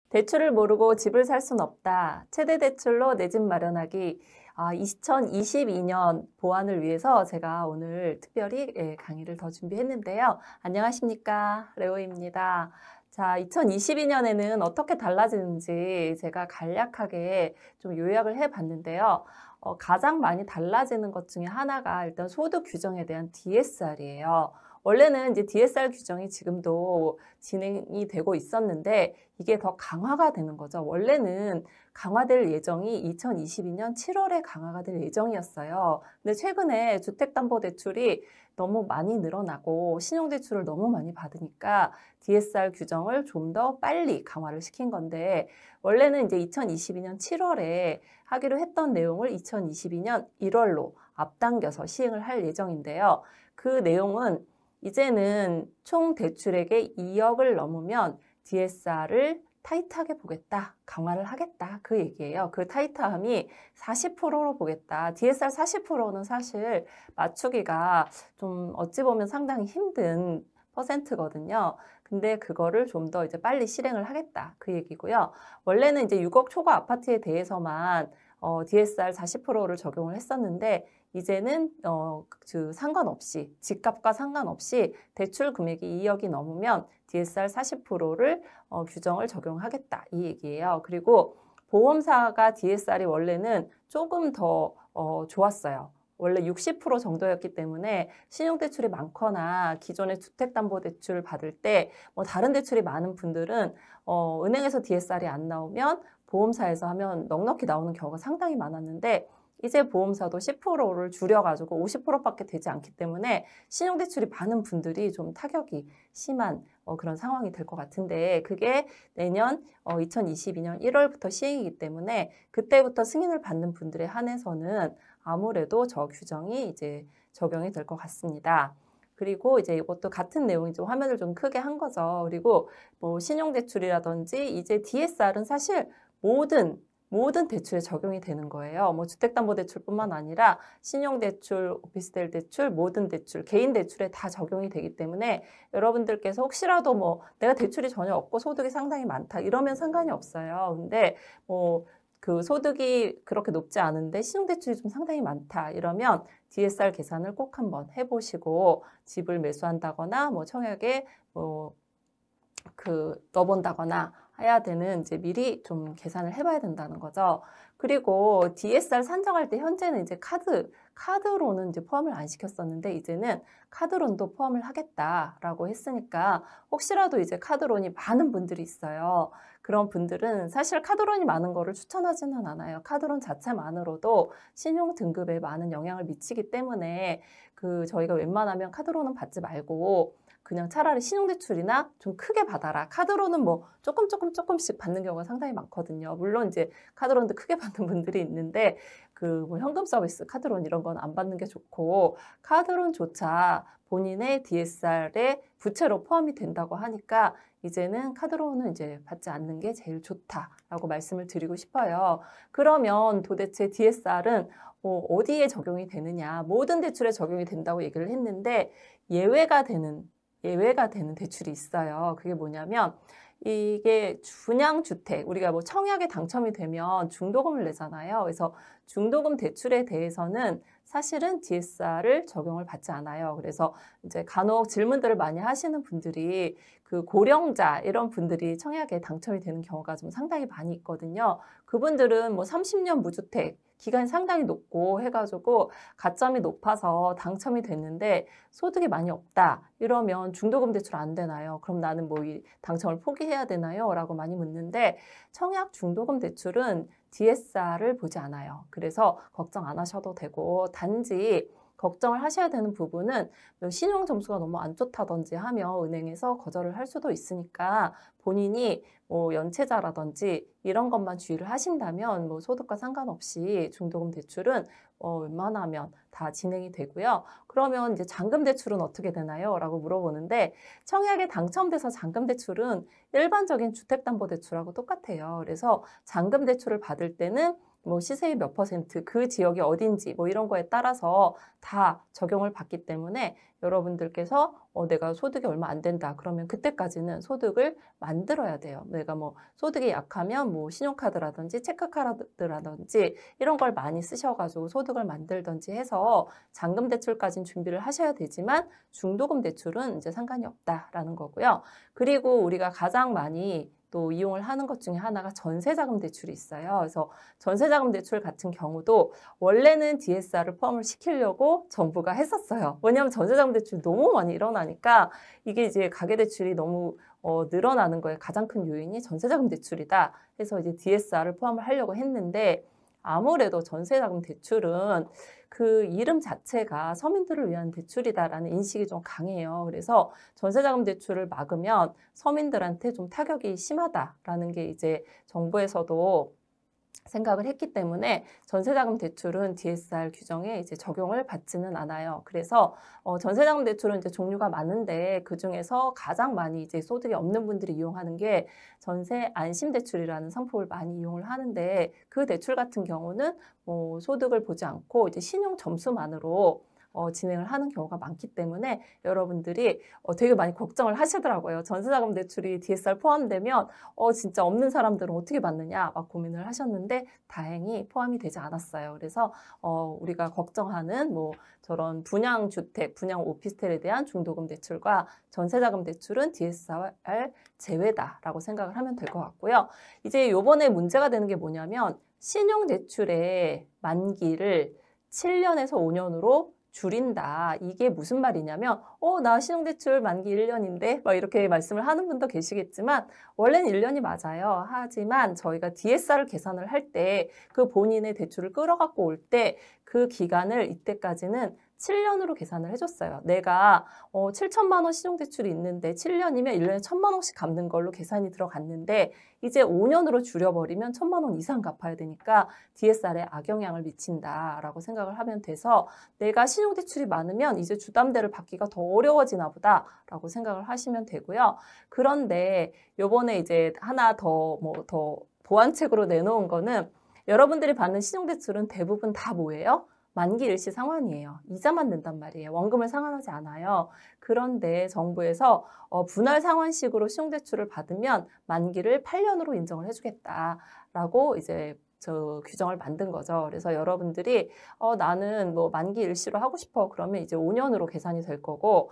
대출을 모르고 집을 살 순 없다. 최대 대출로 내 집 마련하기. 2022년 보완을 위해서 제가 오늘 특별히 강의를 더 준비했는데요. 안녕하십니까? 레오입니다. 자, 2022년에는 어떻게 달라지는지 제가 간략하게 좀 요약을 해봤는데요. 가장 많이 달라지는 것 중에 하나가 일단 소득 규정에 대한 DSR이에요. 원래는 이제 DSR 규정이 지금도 진행이 되고 있었는데 이게 더 강화가 되는 거죠. 원래는 강화될 예정이 2022년 7월에 강화가 될 예정이었어요. 근데 최근에 주택담보대출이 너무 많이 늘어나고 신용대출을 너무 많이 받으니까 DSR 규정을 좀 더 빨리 강화를 시킨 건데 원래는 이제 2022년 7월에 하기로 했던 내용을 2022년 1월로 앞당겨서 시행을 할 예정인데요. 그 내용은 이제는 총 대출액의 2억을 넘으면 DSR을 타이트하게 보겠다, 강화를 하겠다 그 얘기예요. 그 타이트함이 40%로 보겠다. DSR 40%는 사실 맞추기가 좀 어찌 보면 상당히 힘든 퍼센트거든요. 근데 그거를 좀 더 이제 빨리 실행을 하겠다 그 얘기고요. 원래는 이제 6억 초과 아파트에 대해서만 DSR 40%를 적용을 했었는데 이제는 상관없이 집값과 상관없이 대출 금액이 2억이 넘으면 DSR 40%를 규정을 적용하겠다 이 얘기예요. 그리고 보험사가 DSR이 원래는 조금 더 좋았어요. 원래 60% 정도였기 때문에 신용대출이 많거나 기존의 주택담보대출을 받을 때 다른 대출이 많은 분들은 은행에서 DSR이 안 나오면 보험사에서 하면 넉넉히 나오는 경우가 상당히 많았는데 이제 보험사도 10%를 줄여가지고 50%밖에 되지 않기 때문에 신용대출이 많은 분들이 좀 타격이 심한 그런 상황이 될 것 같은데 그게 내년 2022년 1월부터 시행이기 때문에 그때부터 승인을 받는 분들에 한해서는 아무래도 저 규정이 이제 적용이 될 것 같습니다. 그리고 이제 이것도 같은 내용이죠. 화면을 좀 크게 한 거죠. 그리고 신용대출이라든지 이제 DSR은 사실 모든 대출에 적용이 되는 거예요. 주택담보대출뿐만 아니라 신용대출, 오피스텔 대출, 모든 대출, 개인 대출에 다 적용이 되기 때문에 여러분들께서 혹시라도 내가 대출이 전혀 없고 소득이 상당히 많다 이러면 상관이 없어요. 근데 그 소득이 그렇게 높지 않은데 신용대출이 좀 상당히 많다 이러면 DSR 계산을 꼭 한번 해보시고 집을 매수한다거나 청약에 넣어본다거나 해야 되는 이제 미리 좀 계산을 해봐야 된다는 거죠. 그리고 DSR 산정할 때 현재는 이제 카드로는 이제 포함을 안 시켰었는데 이제는 카드론도 포함을 하겠다라고 했으니까 혹시라도 이제 카드론이 많은 분들이 있어요. 그런 분들은 사실 카드론이 많은 거를 추천하지는 않아요. 카드론 자체만으로도 신용 등급에 많은 영향을 미치기 때문에 저희가 웬만하면 카드론은 받지 말고 그냥 차라리 신용대출이나 좀 크게 받아라. 카드로는 조금씩 받는 경우가 상당히 많거든요. 물론 이제 카드론도 크게 받는 분들이 있는데 현금 서비스, 카드론 이런 건 안 받는 게 좋고 카드론조차 본인의 DSR에 부채로 포함이 된다고 하니까 이제는 카드론은 이제 받지 않는 게 제일 좋다라고 말씀을 드리고 싶어요. 그러면 도대체 DSR은 어디에 적용이 되느냐? 모든 대출에 적용이 된다고 얘기를 했는데 예외가 되는 대출이 있어요. 그게 뭐냐면 이게 분양주택, 우리가 청약에 당첨이 되면 중도금을 내잖아요. 그래서 중도금 대출에 대해서는 사실은 DSR을 적용을 받지 않아요. 그래서 이제 간혹 질문들을 많이 하시는 분들이 고령자 이런 분들이 청약에 당첨이 되는 경우가 좀 상당히 많이 있거든요. 그분들은 30년 무주택 기간이 상당히 높고 해가지고 가점이 높아서 당첨이 됐는데 소득이 많이 없다 이러면 중도금 대출 안 되나요? 그럼 나는 이 당첨을 포기해야 되나요? 라고 많이 묻는데 청약 중도금 대출은 DSR을 보지 않아요. 그래서 걱정 안 하셔도 되고 단지 걱정을 하셔야 되는 부분은 신용 점수가 너무 안 좋다든지 하면 은행에서 거절을 할 수도 있으니까 본인이 연체자라든지 이런 것만 주의를 하신다면 소득과 상관없이 중도금 대출은 웬만하면 다 진행이 되고요. 그러면 이제 잔금 대출은 어떻게 되나요? 라고 물어보는데 청약에 당첨돼서 잔금 대출은 일반적인 주택담보대출하고 똑같아요. 그래서 잔금 대출을 받을 때는 뭐 시세의 몇 퍼센트, 그 지역이 어딘지 뭐 이런 거에 따라서 다 적용을 받기 때문에 여러분들께서 내가 소득이 얼마 안 된다. 그러면 그때까지는 소득을 만들어야 돼요. 내가 뭐 소득이 약하면 뭐 신용카드라든지 체크카드라든지 이런 걸 많이 쓰셔가지고 소득을 만들든지 해서 잔금 대출까지는 준비를 하셔야 되지만 중도금 대출은 이제 상관이 없다라는 거고요. 그리고 우리가 가장 많이 또 이용을 하는 것 중에 하나가 전세자금 대출이 있어요. 그래서 전세자금 대출 같은 경우도 원래는 DSR을 포함을 시키려고 정부가 했었어요. 왜냐하면 전세자금 대출이 너무 많이 일어나니까 이게 이제 가계대출이 너무 늘어나는 거에 가장 큰 요인이 전세자금 대출이다. 해서 이제 DSR을 포함을 하려고 했는데 아무래도 전세자금 대출은 그 이름 자체가 서민들을 위한 대출이다라는 인식이 좀 강해요. 그래서 전세자금 대출을 막으면 서민들한테 좀 타격이 심하다라는 게 이제 정부에서도 생각을 했기 때문에 전세자금 대출은 DSR 규정에 이제 적용을 받지는 않아요. 그래서 전세자금 대출은 이제 종류가 많은데 그 중에서 가장 많이 이제 소득이 없는 분들이 이용하는 게 전세 안심 대출이라는 상품을 많이 이용을 하는데 그 대출 같은 경우는 뭐 소득을 보지 않고 이제 신용 점수만으로 진행을 하는 경우가 많기 때문에 여러분들이 되게 많이 걱정을 하시더라고요. 전세자금 대출이 DSR 포함되면 진짜 없는 사람들은 어떻게 받느냐 막 고민을 하셨는데 다행히 포함이 되지 않았어요. 그래서 우리가 걱정하는 뭐 저런 분양주택, 분양 오피스텔에 대한 중도금 대출과 전세자금 대출은 DSR 제외다라고 생각을 하면 될 것 같고요. 이제 요번에 문제가 되는 게 뭐냐면 신용대출의 만기를 7년에서 5년으로 줄인다. 이게 무슨 말이냐면 나 신용대출 만기 1년인데 막 이렇게 말씀을 하는 분도 계시겠지만 원래는 1년이 맞아요. 하지만 저희가 DSR을 계산을 할 때 그 본인의 대출을 끌어갖고 올 때 그 기간을 이때까지는 7년으로 계산을 해줬어요. 내가 7천만 원 신용대출이 있는데 7년이면 1년에 1,000만 원씩 갚는 걸로 계산이 들어갔는데 이제 5년으로 줄여버리면 1,000만 원 이상 갚아야 되니까 DSR에 악영향을 미친다라고 생각을 하면 돼서 내가 신용대출이 많으면 이제 주담대를 받기가 더 어려워지나 보다라고 생각을 하시면 되고요. 그런데 요번에 이제 하나 더 보완책으로 내놓은 거는 여러분들이 받는 신용대출은 대부분 다 뭐예요? 만기 일시 상환이에요. 이자만 낸단 말이에요. 원금을 상환하지 않아요. 그런데 정부에서 분할 상환식으로 신용대출을 받으면 만기를 8년으로 인정을 해주겠다라고 이제 규정을 만든 거죠. 그래서 여러분들이 나는 뭐 만기 일시로 하고 싶어. 그러면 이제 5년으로 계산이 될 거고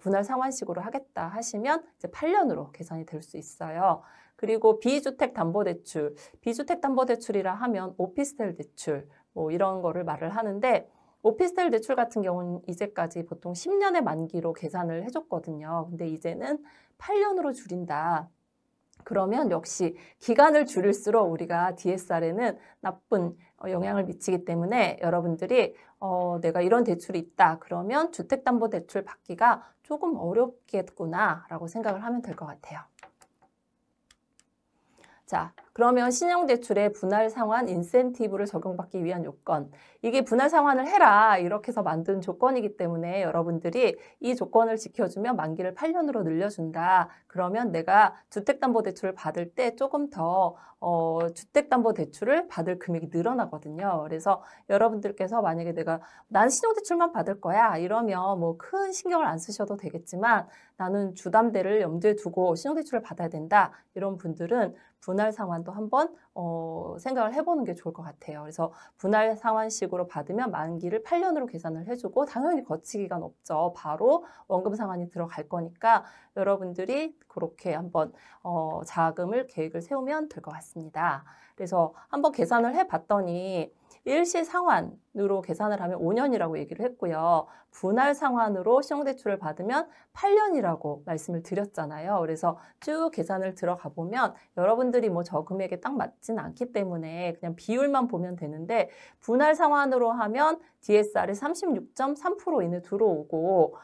분할 상환식으로 하겠다 하시면 이제 8년으로 계산이 될 수 있어요. 그리고 비주택담보대출, 비주택담보대출이라 하면 오피스텔 대출 뭐 이런 거를 말을 하는데 오피스텔 대출 같은 경우는 이제까지 보통 10년의 만기로 계산을 해줬거든요. 근데 이제는 8년으로 줄인다. 그러면 역시 기간을 줄일수록 우리가 DSR에는 나쁜 영향을 미치기 때문에 여러분들이 내가 이런 대출이 있다. 그러면 주택담보대출 받기가 조금 어렵겠구나라고 생각을 하면 될 것 같아요. 자, 그러면 신용대출의 분할 상환 인센티브를 적용받기 위한 요건. 이게 분할 상환을 해라 이렇게 해서 만든 조건이기 때문에 여러분들이 이 조건을 지켜주면 만기를 8년으로 늘려준다. 그러면 내가 주택담보대출을 받을 때 조금 더 주택담보대출을 받을 금액이 늘어나거든요. 그래서 여러분들께서 만약에 난 신용대출만 받을 거야 이러면 뭐 큰 신경을 안 쓰셔도 되겠지만 나는 주담대를 염두에 두고 신용대출을 받아야 된다. 이런 분들은 분할 상환도 한번 생각을 해보는 게 좋을 것 같아요. 그래서 분할 상환식으로 받으면 만기를 8년으로 계산을 해주고 당연히 거치기간 없죠. 바로 원금 상환이 들어갈 거니까 여러분들이 그렇게 한번 자금을 계획을 세우면 될 것 같습니다. 그래서 한번 계산을 해봤더니 일시 상환으로 계산을 하면 5년이라고 얘기를 했고요. 분할 상환으로 신용대출을 받으면 8년이라고 말씀을 드렸잖아요. 그래서 쭉 계산을 들어가 보면 여러분들이 뭐 저 금액에 딱 맞진 않기 때문에 그냥 비율만 보면 되는데 분할 상환으로 하면 DSR이 36.3% 이내 들어오고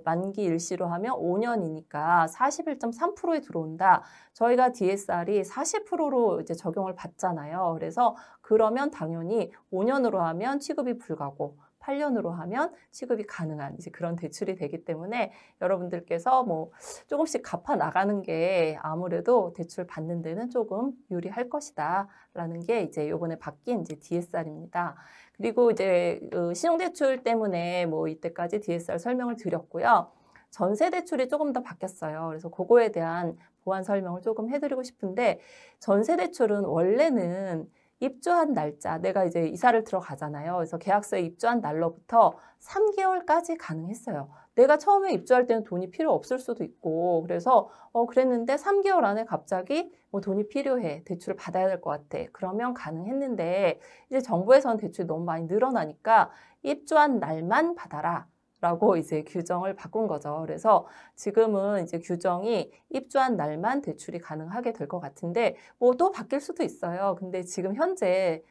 만기 일시로 하면 5년이니까 41.3%에 들어온다. 저희가 DSR이 40%로 이제 적용을 받잖아요. 그래서 그러면 당연히 5년으로 하면 취급이 불가고 8년으로 하면 취급이 가능한 이제 그런 대출이 되기 때문에 여러분들께서 뭐 조금씩 갚아 나가는 게 아무래도 대출 받는 데는 조금 유리할 것이다라는 게 이제 요번에 바뀐 이제 DSR입니다. 그리고 이제 신용대출 때문에 뭐 이때까지 DSR 설명을 드렸고요. 전세대출이 조금 더 바뀌었어요. 그래서 그거에 대한 보완 설명을 조금 해드리고 싶은데 전세대출은 원래는 입주한 날짜, 내가 이제 이사를 들어가잖아요. 그래서 계약서에 입주한 날로부터 3개월까지 가능했어요. 내가 처음에 입주할 때는 돈이 필요 없을 수도 있고 그래서 그랬는데 3개월 안에 갑자기 뭐 돈이 필요해. 대출을 받아야 될 것 같아. 그러면 가능했는데 이제 정부에서는 대출이 너무 많이 늘어나니까 입주한 날만 받아라. 라고 이제 규정을 바꾼 거죠. 그래서 지금은 이제 규정이 입주한 날만 대출이 가능하게 될 것 같은데 뭐 또 바뀔 수도 있어요. 근데 지금 현재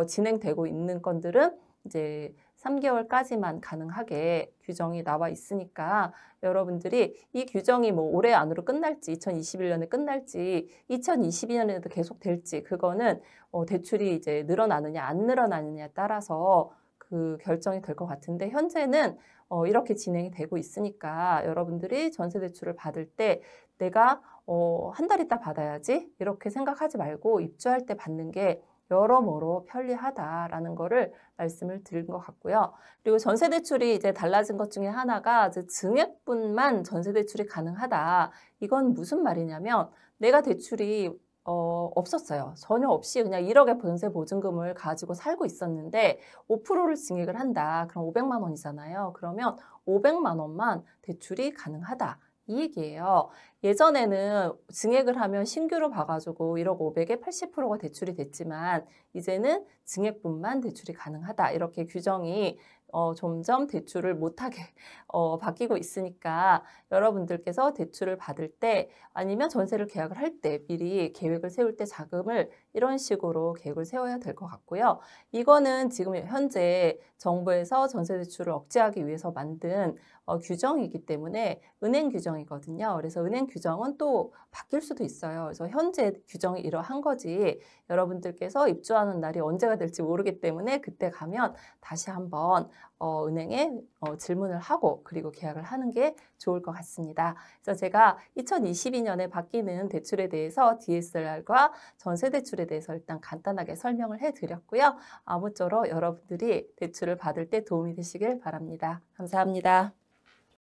진행되고 있는 건들은 이제 3개월까지만 가능하게 규정이 나와 있으니까 여러분들이 이 규정이 뭐 올해 안으로 끝날지 2021년에 끝날지 2022년에도 계속 될지 그거는 대출이 이제 늘어나느냐 안 늘어나느냐에 따라서 그 결정이 될 것 같은데 현재는 이렇게 진행이 되고 있으니까 여러분들이 전세대출을 받을 때 내가 한 달 있다 받아야지 이렇게 생각하지 말고 입주할 때 받는 게 여러모로 편리하다라는 거를 말씀을 드린 것 같고요. 그리고 전세대출이 이제 달라진 것 중에 하나가 이제 증액분만 전세대출이 가능하다. 이건 무슨 말이냐면 내가 대출이 없었어요. 전혀 없이 그냥 1억의 전세 보증금을 가지고 살고 있었는데 5%를 증액을 한다. 그럼 500만 원이잖아요. 그러면 500만 원만 대출이 가능하다. 이 얘기예요. 예전에는 증액을 하면 신규로 봐가지고 1억 500에 80%가 대출이 됐지만 이제는 증액분만 대출이 가능하다. 이렇게 규정이 점점 대출을 못하게 바뀌고 있으니까 여러분들께서 대출을 받을 때 아니면 전세를 계약을 할 때 미리 계획을 세울 때 자금을 이런 식으로 계획을 세워야 될 것 같고요. 이거는 지금 현재 정부에서 전세 대출을 억제하기 위해서 만든 규정이기 때문에 은행 규정이거든요. 그래서 은행 규정은 또 바뀔 수도 있어요. 그래서 현재 규정이 이러한 거지 여러분들께서 입주하는 날이 언제가 될지 모르기 때문에 그때 가면 다시 한번 은행에 질문을 하고 그리고 계약을 하는 게 좋을 것 같습니다. 그래서 제가 2022년에 바뀌는 대출에 대해서 DSR과 전세대출에 대해서 일단 간단하게 설명을 해드렸고요. 아무쪼록 여러분들이 대출을 받을 때 도움이 되시길 바랍니다. 감사합니다.